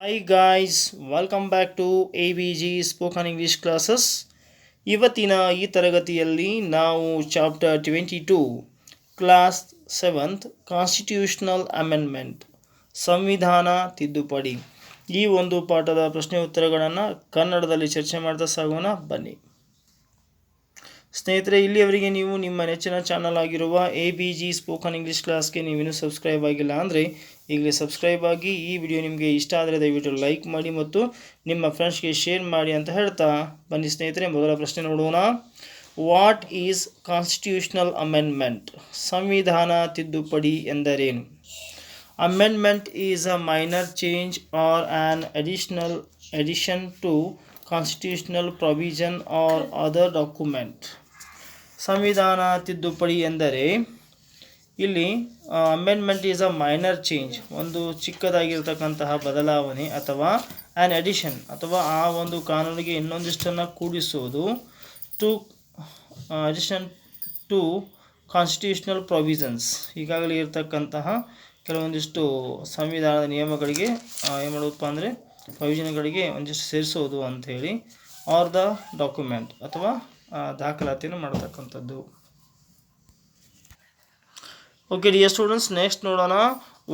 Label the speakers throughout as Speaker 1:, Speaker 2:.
Speaker 1: Hi guys, welcome back to ABG Spoken English Classes. ಇವತ್ತಿನ ಈ ತರಗತಿಯಲ್ಲಿ ನಾವು chapter 22 class 7th constitutional amendment ಸಂವಿಧಾನ ತಿದ್ದುಪಡಿ ಈ ಒಂದು ಪಾಠದ ಪ್ರಶ್ನೆ ಉತ್ತರಗಳನ್ನು ಕನ್ನಡದಲ್ಲಿ ಚರ್ಚೆ ಮಾಡ್ತಾ ಸಾಗೋಣ ಬನ್ನಿ. ಸ್ನೇಹಿತರೆ, ಇಲ್ಲಿಯವರೆಗೆ ನೀವು ನಿಮ್ಮ ನೆಚ್ಚಿನ ಚಾನಲ್ ಆಗಿರುವ ABG ಸ್ಪೋಕನ್ ಇಂಗ್ಲೀಷ್ ಕ್ಲಾಸ್ಗೆ ನೀವಿನ್ನೂ ಸಬ್ಸ್ಕ್ರೈಬ್ ಆಗಿಲ್ಲ ಅಂದರೆ ಈಗಲೇ ಸಬ್ಸ್ಕ್ರೈಬ್ ಆಗಿ. ಈ ವಿಡಿಯೋ ನಿಮಗೆ ಇಷ್ಟ ಆದರೆ ದಯವಿಟ್ಟು ಲೈಕ್ ಮಾಡಿ ಮತ್ತು ನಿಮ್ಮ ಫ್ರೆಂಡ್ಸ್ಗೆ ಶೇರ್ ಮಾಡಿ ಅಂತ ಹೇಳ್ತಾ ಬನ್ನಿ ಸ್ನೇಹಿತರೆ, ಮೊದಲ ಪ್ರಶ್ನೆ ನೋಡೋಣ. What is constitutional amendment? ಸಂವಿಧಾನ ತಿದ್ದುಪಡಿ ಎಂದರೇನು? Amendment is a minor change or an addition to constitutional provision or other document. ಸಂವಿಧಾನ ತಿದ್ದುಪಡಿ ಎಂದರೆ ಇಲ್ಲಿ amendment is a minor change, ಒಂದು ಚಿಕ್ಕದಾಗಿರ್ತಕ್ಕಂತಹ ಬದಲಾವಣೆ ಅಥವಾ ಆ್ಯನ್ ಅಡಿಷನ್ ಅಥವಾ ಆ ಒಂದು ಕಾನೂನಿಗೆ ಇನ್ನೊಂದಿಷ್ಟನ್ನು ಕೂಡಿಸೋದು to addition to constitutional provisions, ಈಗಾಗಲೇ ಇರತಕ್ಕಂತಹ ಕೆಲವೊಂದಿಷ್ಟು ಸಂವಿಧಾನದ ನಿಯಮಗಳಿಗೆ ಏನು ಮಾಡೋದಪ್ಪ ಅಂದರೆ ಪ್ರೊವಿಷನ್ಗಳಿಗೆ ಒಂದಿಷ್ಟು ಸೇರಿಸೋದು ಅಂಥೇಳಿ, ಆರ್ ದ ಡಾಕ್ಯುಮೆಂಟ್ ಅಥವಾ ದಾಖಲಾತಿಯನ್ನು ಮಾಡತಕ್ಕಂಥದ್ದು. ಓಕೆ ಡಿಯರ್ ಸ್ಟೂಡೆಂಟ್ಸ್, ನೆಕ್ಸ್ಟ್ ನೋಡೋಣ.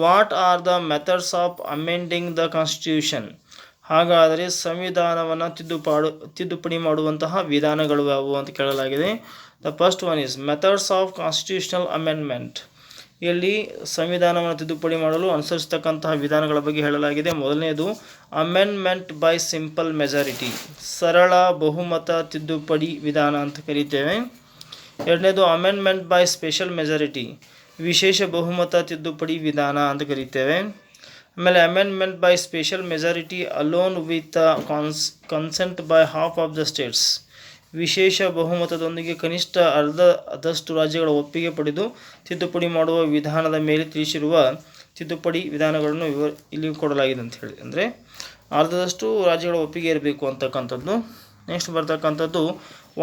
Speaker 1: What are the methods of amending the constitution? ಹಾಗಾದರೆ ಸಂವಿಧಾನವನ್ನು ತಿದ್ದುಪಡಿ ಮಾಡುವಂತಹ ವಿಧಾನಗಳು ಯಾವುವು ಅಂತ ಕೇಳಲಾಗಿದೆ. The first one is methods of constitutional amendment. ಇಲ್ಲಿ ಸಂವಿಧಾನವನ್ನು ತಿದ್ದುಪಡಿ ಮಾಡಲು ಅನುಸರಿಸತಕ್ಕಂತಹ ವಿಧಾನಗಳ ಬಗ್ಗೆ ಹೇಳಲಾಗಿದೆ. ಮೊದಲನೇದು ಅಮೆಂಡ್ಮೆಂಟ್ ಬೈ ಸಿಂಪಲ್ ಮೆಜಾರಿಟಿ, ಸರಳ ಬಹುಮತ ತಿದ್ದುಪಡಿ ವಿಧಾನ ಅಂತ ಕರೀತೇವೆ. ಎರಡನೇದು ಅಮೆಂಡ್ಮೆಂಟ್ ಬೈ ಸ್ಪೆಷಲ್ ಮೆಜಾರಿಟಿ, ವಿಶೇಷ ಬಹುಮತ ತಿದ್ದುಪಡಿ ವಿಧಾನ ಅಂತ ಕರೀತೇವೆ. ಆಮೇಲೆ amendment by special majority alone with consent by half of the States, ವಿಶೇಷ ಬಹುಮತದೊಂದಿಗೆ ಕನಿಷ್ಠ ಅರ್ಧದಷ್ಟು ರಾಜ್ಯಗಳ ಒಪ್ಪಿಗೆ ಪಡೆದು ತಿದ್ದುಪಡಿ ಮಾಡುವ ವಿಧಾನದ ಮೇಲೆ ತಿಳಿಸಿರುವ ತಿದ್ದುಪಡಿ ವಿಧಾನಗಳನ್ನು ಇಲ್ಲಿ ಕೊಡಲಾಗಿದೆ ಅಂತ ಹೇಳಿ, ಅಂದರೆ ಅರ್ಧದಷ್ಟು ರಾಜ್ಯಗಳ ಒಪ್ಪಿಗೆ ಇರಬೇಕು ಅಂತಕ್ಕಂಥದ್ದು. ನೆಕ್ಸ್ಟ್ ಬರ್ತಕ್ಕಂಥದ್ದು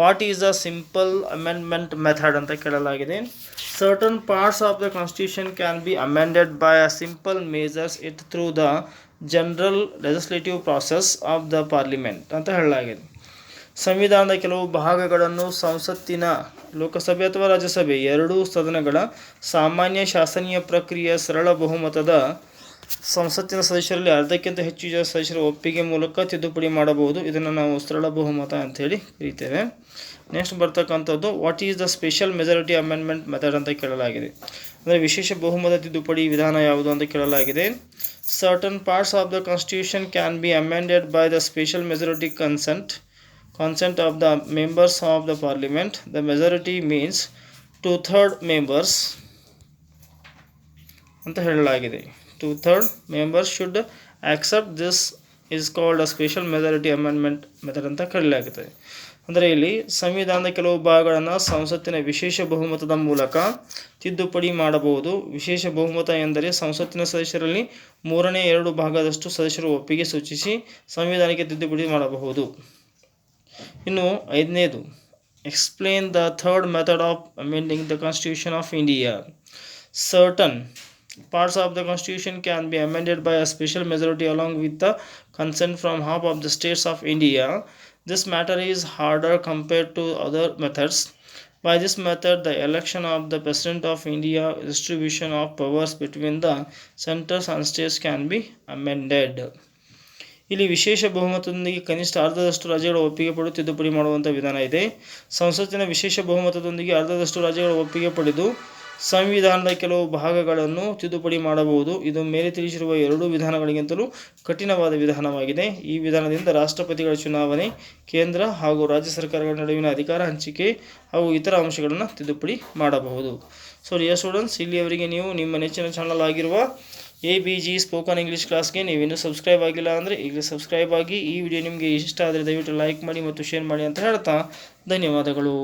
Speaker 1: what is the simple amendment method ಅಂತ ಕೇಳಲಾಗಿದೆ. Certain parts of the constitution can be amended by a simple majors it through the general legislative process of the parliament ಅಂತ ಹೇಳಲಾಗಿದೆ. ಸಂವಿಧಾನದ ಕೆಲವು ಭಾಗಗಳನ್ನು ಸಂಸತ್ತಿನ ಲೋಕಸಭೆ ಅಥವಾ ರಾಜ್ಯಸಭೆ ಎರಡೂ ಸದನಗಳ ಸಾಮಾನ್ಯ ಶಾಸನೀಯ ಪ್ರಕ್ರಿಯೆಯ ಸರಳ ಬಹುಮತದ ಸಂಸತ್ತಿನ ಸದಸ್ಯರಲ್ಲಿ ಅರ್ಧಕ್ಕಿಂತ ಹೆಚ್ಚು ಸದಸ್ಯರ ಒಪ್ಪಿಗೆ ಮೂಲಕ ತಿದ್ದುಪಡಿ ಮಾಡಬಹುದು. ಇದನ್ನು ನಾವು ಸರಳ ಬಹುಮತ ಅಂಥೇಳಿ ಕರೀತೇವೆ. ನೆಕ್ಸ್ಟ್ ಬರ್ತಕ್ಕಂಥದ್ದು what is the special majority amendment method ಅಂತ ಕೇಳಲಾಗಿದೆ. ಅಂದರೆ ವಿಶೇಷ ಬಹುಮತ ತಿದ್ದುಪಡಿ ವಿಧಾನ ಯಾವುದು ಅಂತ ಕೇಳಲಾಗಿದೆ. Certain parts of the constitution can be amended by the special majority consent of the members of the parliament. The majority means 2/3 members ಅಂತ ಹೇಳಲಾಗಿದೆ. 2/3 members should accept this is called a special majority amendment method ಅಂತ ಕರೆಯಲಾಗುತ್ತದೆ. ಅಂದರೆ ಇಲ್ಲಿ ಸಂವಿಧಾನದ ಕೆಲವು ಭಾಗಗಳನ್ನು ಸಂಸತ್ತಿನ ವಿಶೇಷ ಬಹುಮತದ ಮೂಲಕ ತಿದ್ದುಪಡಿ ಮಾಡಬಹುದು. ವಿಶೇಷ ಬಹುಮತ ಎಂದರೆ ಸಂಸತ್ತಿನ ಸದಸ್ಯರಲ್ಲಿ 3/2 ಸದಸ್ಯರು ಒಪ್ಪಿಗೆ ಸೂಚಿಸಿ ಸಂವಿಧಾನಕ್ಕೆ ತಿದ್ದುಪಡಿ ಮಾಡಬಹುದು. ಇನ್ನು ಐದನೇದು explain the third method of amending the constitution of India. Certain parts of the constitution can be amended by a special majority along with the consent from half of the states of India. This matter is harder compared to other methods. By this method, the election of the President of India, distribution of powers between the centers and states can be amended. ಇಲ್ಲಿ ವಿಶೇಷ ಬಹುಮತದೊಂದಿಗೆ ಕನಿಷ್ಠ ಅರ್ಧದಷ್ಟು ರಾಜ್ಯಗಳ ಒಪ್ಪಿಗೆ ಪಡೆದು ತಿದ್ದುಪಡಿ ಮಾಡುವಂಥ ವಿಧಾನ ಇದೆ. ಸಂಸತ್ತಿನ ವಿಶೇಷ ಬಹುಮತದೊಂದಿಗೆ ಅರ್ಧದಷ್ಟು ರಾಜ್ಯಗಳ ಒಪ್ಪಿಗೆ ಪಡೆದು ಸಂವಿಧಾನದ ಕೆಲವು ಭಾಗಗಳನ್ನು ತಿದ್ದುಪಡಿ ಮಾಡಬಹುದು. ಇದು ಮೇಲೆ ತಿಳಿಸಿರುವ ಎರಡೂ ವಿಧಾನಗಳಿಗಿಂತಲೂ ಕಠಿಣವಾದ ವಿಧಾನವಾಗಿದೆ. ಈ ವಿಧಾನದಿಂದ ರಾಷ್ಟ್ರಪತಿಗಳ ಚುನಾವಣೆ, ಕೇಂದ್ರ ಹಾಗೂ ರಾಜ್ಯ ಸರ್ಕಾರಗಳ ನಡುವಿನ ಅಧಿಕಾರ ಹಂಚಿಕೆ ಹಾಗೂ ಇತರ ಅಂಶಗಳನ್ನು ತಿದ್ದುಪಡಿ ಮಾಡಬಹುದು. ಸೊ ಡಿಯರ್ ಸ್ಟೂಡೆಂಟ್ಸ್, ಇಲ್ಲಿಯವರೆಗೆ ನೀವು ನಿಮ್ಮ ನೆಚ್ಚಿನ ಚಾನಲ್ ಆಗಿರುವ ABG ಸ್ಪೋಕನ್ ಇಂಗ್ಲೀಷ್ ಕ್ಲಾಸ್ಗೆ ನೀವಿನ್ನೂ ಸಬ್ಸ್ಕ್ರೈಬ್ ಆಗಿಲ್ಲ ಅಂದರೆ ಈಗಲೇ ಸಬ್ಸ್ಕ್ರೈಬ್ ಆಗಿ. ಈ ವಿಡಿಯೋ ನಿಮಗೆ ಇಷ್ಟ ಆದರೆ ದಯವಿಟ್ಟು ಲೈಕ್ ಮಾಡಿ ಮತ್ತು ಶೇರ್ ಮಾಡಿ ಅಂತ ಹೇಳ್ತಾ ಧನ್ಯವಾದಗಳು.